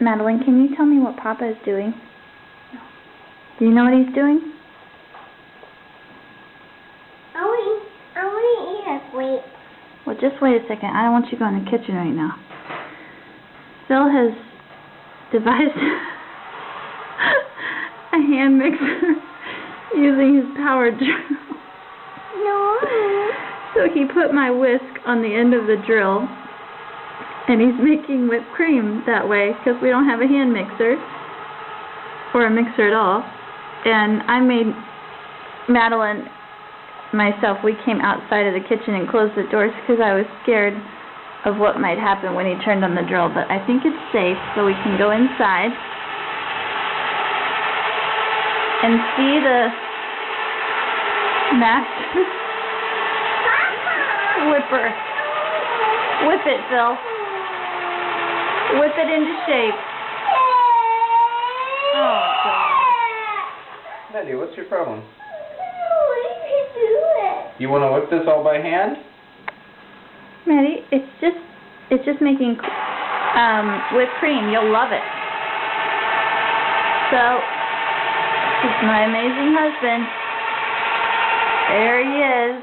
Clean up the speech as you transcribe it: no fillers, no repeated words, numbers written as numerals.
Madeline, can you tell me what Papa is doing? No. Do you know what he's doing? I want to eat a grape. Well, just wait a second. I don't want you to go in the kitchen right now. Phil has devised a hand mixer using his power drill. No. So he put my whisk on the end of the drill, and he's making whipped cream that way because we don't have a hand mixer or a mixer at all. And I made Madeline, myself, we came outside of the kitchen and closed the doors because I was scared of what might happen when he turned on the drill. But I think it's safe, so we can go inside and see the master whipper. Whip it, Phil. Whip it into shape. Oh, God. Maddie, what's your problem? I can do it. You want to whip this all by hand? Maddie, it's just making whipped cream. You'll love it. So, it's my amazing husband. There he is.